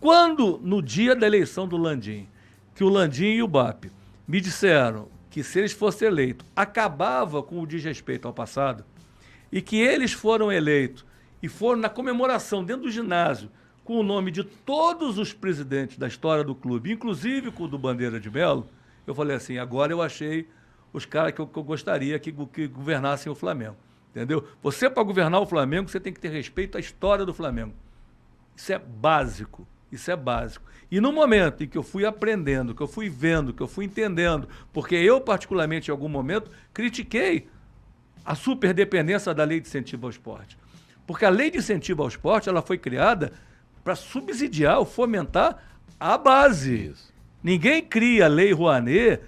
Quando, no dia da eleição do Landim, que o Landim e o BAP me disseram que se eles fossem eleitos, acabava com o desrespeito ao passado, e que eles foram eleitos e foram na comemoração dentro do ginásio com o nome de todos os presidentes da história do clube, inclusive com o do Bandeira de Melo, eu falei assim, agora eu achei os caras que eu gostaria que governassem o Flamengo. Entendeu? Você, para governar o Flamengo, você tem que ter respeito à história do Flamengo. Isso é básico. Isso é básico. E no momento em que eu fui aprendendo, que eu fui vendo, que eu fui entendendo, porque eu, particularmente, em algum momento, critiquei a superdependência da lei de incentivo ao esporte. Porque a lei de incentivo ao esporte ela foi criada para subsidiar ou fomentar a base. Isso. Ninguém cria a lei Rouanet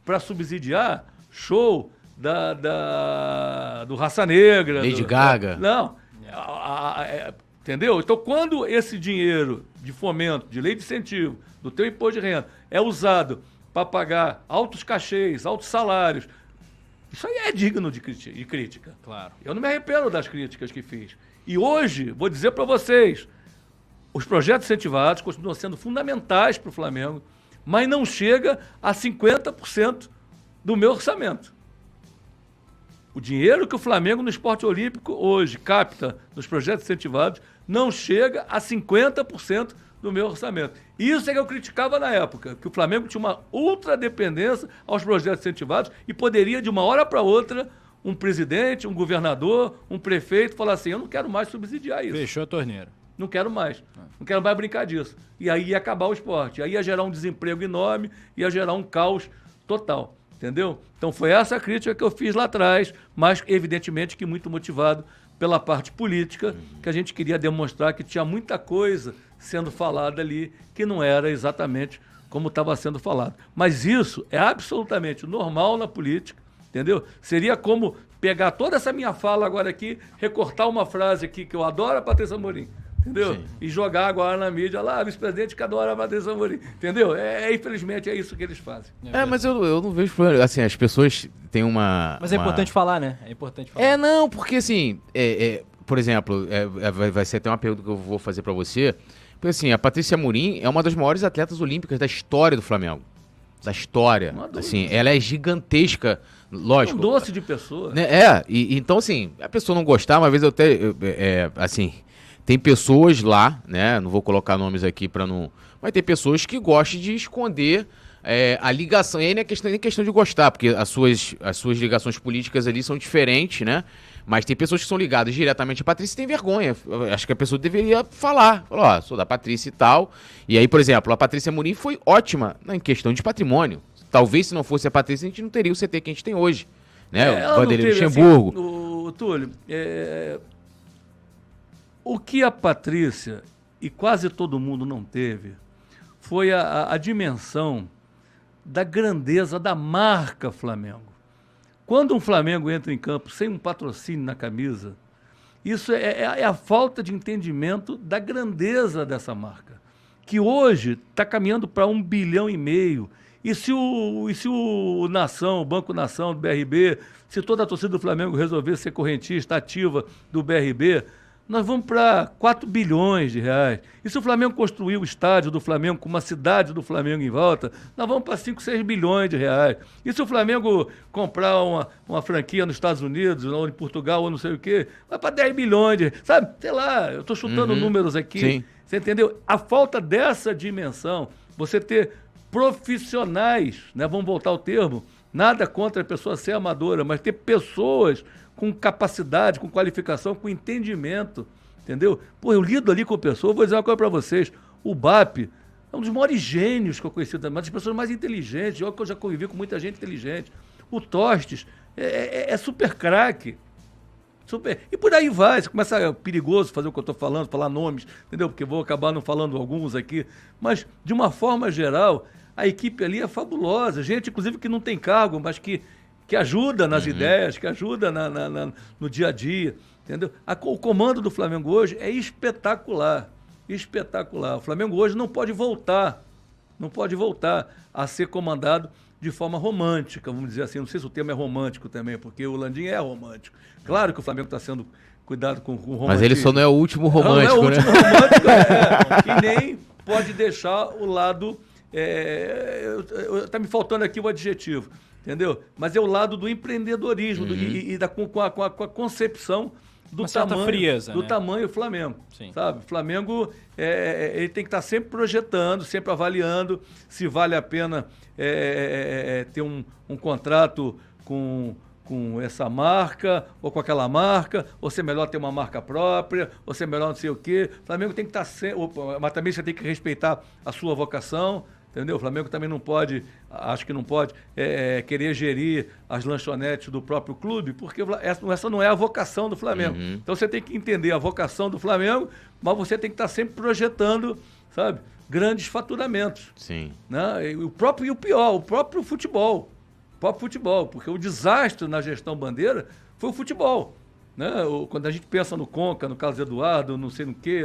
para subsidiar show do Raça Negra. Lady Gaga. Não. Entendeu? Então, quando esse dinheiro de fomento, de lei de incentivo, do teu imposto de renda, é usado para pagar altos cachês, altos salários, isso aí é digno de crítica. Claro. Eu não me arrependo das críticas que fiz. E hoje, vou dizer para vocês, os projetos incentivados continuam sendo fundamentais para o Flamengo, mas não chega a 50% do meu orçamento. O dinheiro que o Flamengo no esporte olímpico hoje capta nos projetos incentivados não chega a 50% do meu orçamento. Isso é que eu criticava na época, que o Flamengo tinha uma ultradependência aos projetos incentivados e poderia, de uma hora para outra, um presidente, um governador, um prefeito falar assim, eu não quero mais subsidiar isso. Fechou a torneira. Não quero mais. Não quero mais brincar disso. E aí ia acabar o esporte. Aí ia gerar um desemprego enorme, ia gerar um caos total. Entendeu? Então foi essa a crítica que eu fiz lá atrás, mas evidentemente que muito motivado pela parte política, que a gente queria demonstrar que tinha muita coisa sendo falada ali que não era exatamente como estava sendo falado. Mas isso é absolutamente normal na política, entendeu? Seria como pegar toda essa minha fala agora aqui, recortar uma frase aqui que eu adoro a Patrícia Amorim, entendeu? Sim. E jogar agora na mídia lá, vice-presidente que adora a Patrícia Amorim, entendeu? Infelizmente é isso que eles fazem. Mas eu não vejo problema. Assim, as pessoas têm uma... Mas é importante falar, né? É importante falar. Não, porque assim, por exemplo, vai ser até uma pergunta que eu vou fazer pra você, porque assim, a Patrícia Amorim é uma das maiores atletas olímpicas da história do Flamengo. Da história. Assim, ela é gigantesca, lógico. Um doce de pessoa. Né? Então assim, a pessoa não gostar, uma vez eu até, assim... Tem pessoas lá, né? Não vou colocar nomes aqui para não... Mas tem pessoas que gostam de esconder a ligação. E aí não é nem questão de gostar, porque as suas ligações políticas ali são diferentes, né? Mas tem pessoas que são ligadas diretamente à Patrícia e tem vergonha. Acho que a pessoa deveria falar. Falar, sou da Patrícia e tal. E aí, por exemplo, a Patrícia Amorim foi ótima em questão de patrimônio. Talvez se não fosse a Patrícia, a gente não teria o CT que a gente tem hoje. Né? O Vanderlei Luxemburgo. Assim, o Túlio, o que a Patrícia e quase todo mundo não teve foi a dimensão da grandeza da marca Flamengo. Quando um Flamengo entra em campo sem um patrocínio na camisa, isso é a falta de entendimento da grandeza dessa marca, que hoje está caminhando para 1,5 bilhão. E se o Nação, o Banco Nação do BRB, se toda a torcida do Flamengo resolver ser correntista ativa do BRB, nós vamos para 4 bilhões de reais. E se o Flamengo construir o estádio do Flamengo com uma cidade do Flamengo em volta, nós vamos para 5, 6 bilhões de reais. E se o Flamengo comprar uma franquia nos Estados Unidos, ou em Portugal, ou não sei o quê, vai para 10 bilhões de reais. Sabe, sei lá, eu estou chutando números aqui. Sim. Você entendeu? A falta dessa dimensão, você ter profissionais, né? Vamos voltar ao termo, nada contra a pessoa ser amadora, mas ter pessoas com capacidade, com qualificação, com entendimento, entendeu? Pô, eu lido ali com a pessoa, vou dizer uma coisa para vocês, o BAP é um dos maiores gênios que eu conheci, uma das pessoas mais inteligentes, eu já convivi com muita gente inteligente. O Tostes é super craque, super... E por aí vai, você começa perigoso fazer o que eu estou falando, falar nomes, entendeu? Porque vou acabar não falando alguns aqui, mas de uma forma geral, a equipe ali é fabulosa, gente inclusive que não tem cargo, mas que ajuda nas ideias, que ajuda no dia a dia, entendeu? O comando do Flamengo hoje é espetacular, espetacular. O Flamengo hoje não pode voltar a ser comandado de forma romântica, vamos dizer assim. Não sei se o termo é romântico também, porque o Landim é romântico. Claro que o Flamengo está sendo cuidado com o romântico. Mas ele só não é o último romântico, não é o último romântico, que nem pode deixar o lado... Tá me faltando aqui o adjetivo, entendeu? Mas é o lado do empreendedorismo com a concepção do tamanho, frieza, do né? tamanho do Flamengo. Sim. Sabe? O Flamengo ele tem que estar sempre projetando, sempre avaliando se vale a pena ter um contrato com essa marca, ou com aquela marca, ou se é melhor ter uma marca própria, ou se é melhor não sei o quê. O Flamengo tem que estar sempre... Mas também você tem que respeitar a sua vocação, entendeu? O Flamengo também não pode, acho que não pode, querer gerir as lanchonetes do próprio clube, porque essa não é a vocação do Flamengo. Então você tem que entender a vocação do Flamengo, mas você tem que estar sempre projetando, sabe, grandes faturamentos. Sim. Né? E o próprio futebol. Porque o desastre na gestão Bandeira foi o futebol. Né? Quando a gente pensa no Conca, no Carlos Eduardo, não sei no quê,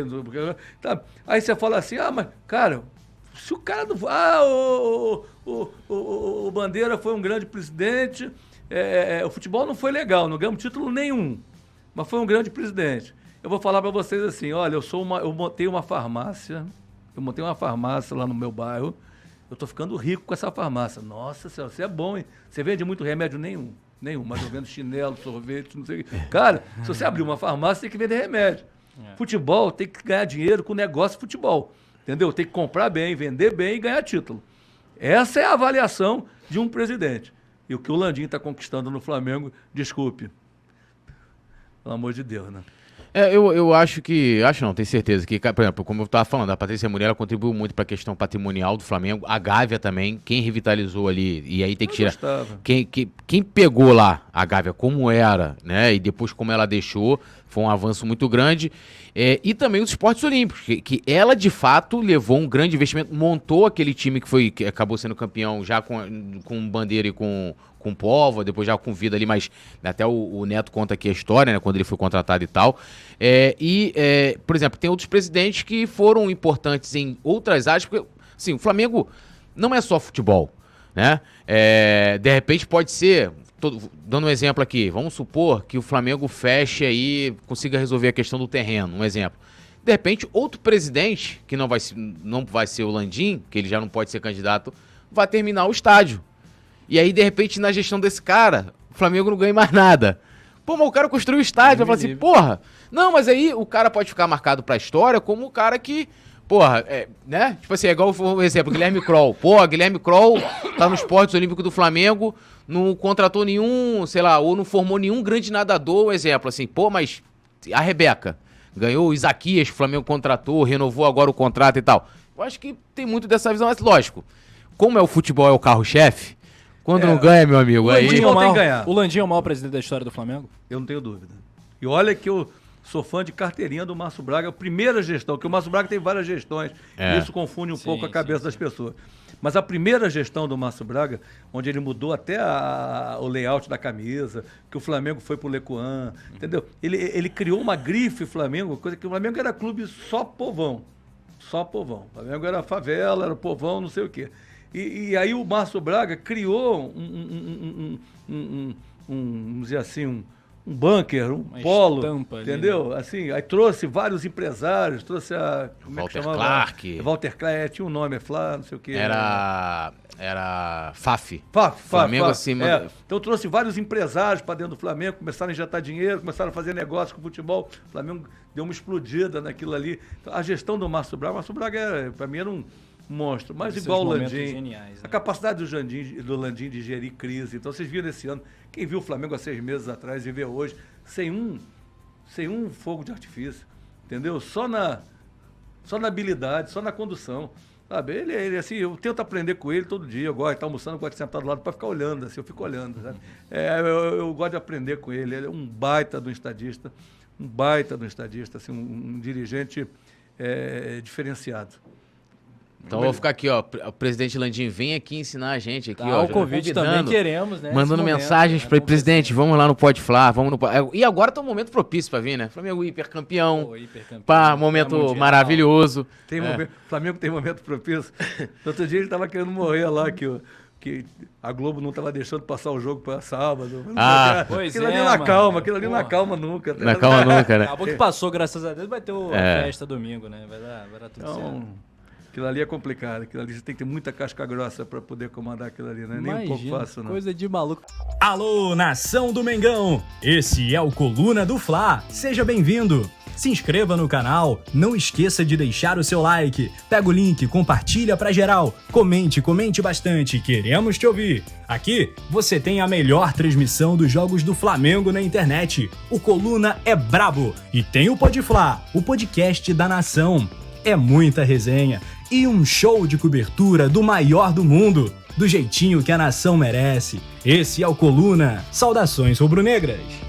tá? Aí você fala assim, mas, cara, se o cara não... o Bandeira foi um grande presidente, o futebol não foi legal, não ganhamos título nenhum, mas foi um grande presidente. Eu vou falar para vocês assim, olha, eu montei uma farmácia lá no meu bairro. Eu tô ficando rico com essa farmácia. Nossa senhora, você é bom, hein? Você vende muito remédio? Nenhum, mas eu vendo chinelo, sorvete, não sei o quê. Cara, se você abrir uma farmácia, tem que vender remédio. Futebol tem que ganhar dinheiro com negócio de futebol. Entendeu? Tem que comprar bem, vender bem e ganhar título. Essa é a avaliação de um presidente. E o que o Landim está conquistando no Flamengo, desculpe. Pelo amor de Deus, né? Eu acho que... Acho não, tenho certeza que, por exemplo, como eu estava falando, a Patrícia Muriel contribuiu muito para a questão patrimonial do Flamengo. A Gávea também, quem revitalizou ali, e aí tem que tirar... Quem pegou lá a Gávea como era, né, e depois como ela deixou, foi um avanço muito grande. E também os esportes olímpicos, que ela, de fato, levou um grande investimento, montou aquele time que acabou sendo campeão já com Bandeira e com Póvoa, depois já com Vida ali, mas até o Neto conta aqui a história, né, quando ele foi contratado e tal. Por exemplo, tem outros presidentes que foram importantes em outras áreas, porque, assim, o Flamengo não é só futebol, né? De repente pode ser, dando um exemplo aqui, vamos supor que o Flamengo feche aí, consiga resolver a questão do terreno, um exemplo. De repente, outro presidente, que não vai ser o Landim, que ele já não pode ser candidato, vai terminar o estádio. E aí, de repente, na gestão desse cara, o Flamengo não ganha mais nada. Pô, mas o cara construiu o estádio, vai falar assim, porra, não, mas aí o cara pode ficar marcado pra história como o cara que, porra, né? Tipo assim, é igual o exemplo, Guilherme Kroll. Pô, Guilherme Kroll tá nos Esportes Olímpicos do Flamengo, não contratou nenhum, sei lá, ou não formou nenhum grande nadador, exemplo, assim, pô, mas a Rebeca ganhou o Isaquias, o Flamengo contratou, renovou agora o contrato e tal. Eu acho que tem muito dessa visão, mas lógico, como o futebol é o carro-chefe, quando não ganha, meu amigo, aí... Tem que ganhar. O Landim é o maior presidente da história do Flamengo? Eu não tenho dúvida. E olha que eu sou fã de carteirinha do Márcio Braga, a primeira gestão, porque o Márcio Braga tem várias gestões, e isso confunde um pouco a cabeça das pessoas. Mas a primeira gestão do Márcio Braga, onde ele mudou até o layout da camisa, que o Flamengo foi pro Lecoan, entendeu? Ele criou uma grife Flamengo, coisa que o Flamengo era clube só povão. Só povão. O Flamengo era favela, era povão, não sei o quê. E aí o Márcio Braga criou vamos dizer assim, um bunker, uma polo, entendeu? Ali, né? Assim, aí trouxe vários empresários, trouxe como Walter é que chamava? Clark. Walter Clark, tinha um nome, Flá, não sei o quê. Era FAF. Flamengo assim... Então trouxe vários empresários para dentro do Flamengo, começaram a injetar dinheiro, começaram a fazer negócio com o futebol. O Flamengo deu uma explodida naquilo ali. Então, a gestão do Márcio Braga para mim era um monstro, mas igual o Landim, geniais, né? A capacidade do Landim de gerir crise. Então vocês viram esse ano, quem viu o Flamengo há 6 meses atrás e vê hoje, sem um fogo de artifício, entendeu? Só na habilidade, só na condução, sabe? Ele assim, eu tento aprender com ele todo dia, eu gosto de estar almoçando, eu gosto de sentar do lado para ficar olhando, assim, eu fico olhando, sabe? Eu gosto de aprender com ele, ele é um baita de um estadista, assim, um dirigente diferenciado. Então eu vou ficar aqui, ó. O presidente Landim vem aqui ensinar a gente aqui, ó. O convite também queremos, né? Mandando mensagens para ele, presidente, vamos lá no Pode Flá, vamos no... E agora tá um momento propício para vir, né? Flamengo hipercampeão. Momento maravilhoso. Flamengo tem momento propício. Outro dia ele tava querendo morrer lá, que a Globo não estava deixando passar o jogo para sábado. Aquilo ali na calma, na calma nunca. Na calma nunca, né? Acabou que passou, graças a Deus, vai ter a festa domingo, né? Vai dar tudo certo. Aquilo ali é complicado. Aquilo ali você tem que ter muita casca grossa para poder comandar aquilo ali, né? Nem um pouco fácil, não. Coisa de maluco. Alô, nação do Mengão! Esse é o Coluna do Fla. Seja bem-vindo! Se inscreva no canal, não esqueça de deixar o seu like, pega o link, compartilha pra geral, comente bastante, queremos te ouvir. Aqui você tem a melhor transmissão dos jogos do Flamengo na internet. O Coluna é brabo e tem o Podfla, o podcast da nação. É muita resenha e um show de cobertura do maior do mundo, do jeitinho que a nação merece. Esse é o Coluna. Saudações rubro-negras!